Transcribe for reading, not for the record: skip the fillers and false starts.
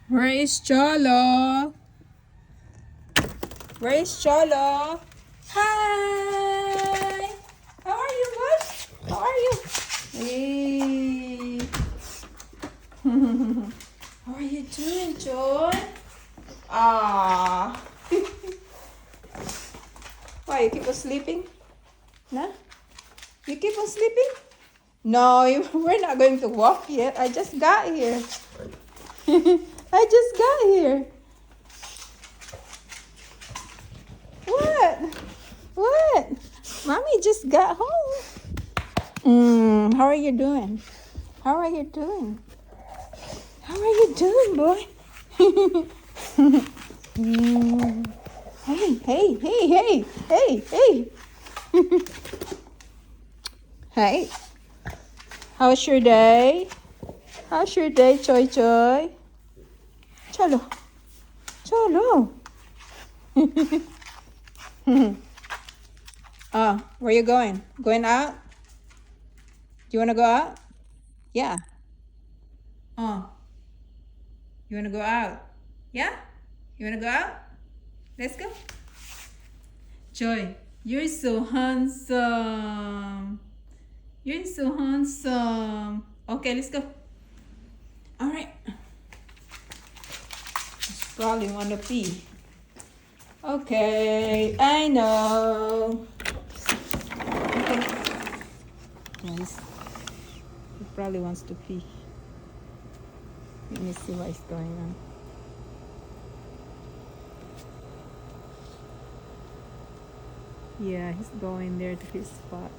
Where is Cholo? Where is Cholo? Hi! How are you, bud? How are you? Hey! How are you doing, Joy? Ah! Why, you keep on sleeping? No? You keep on sleeping? No, we're not going to walk yet. I just got here. I just got here. What? What? Mommy just got home. How are you doing? How are you doing? How are you doing, boy? Hey, hey, hey, hey, hey, hey. Hey. How's your day? How's your day, Choy Choy? Cholo. Cholo. Where you going? Going out? Do you want to go out? Yeah. Oh, you want to go out? Yeah? You want to go out? Let's go. Joy, you're so handsome. You're so handsome. Okay, let's go. All right. Probably want to pee. Okay, I know. Okay. Nice. He probably wants to pee. Let me see what is going on. Yeah, he's going there to his spot.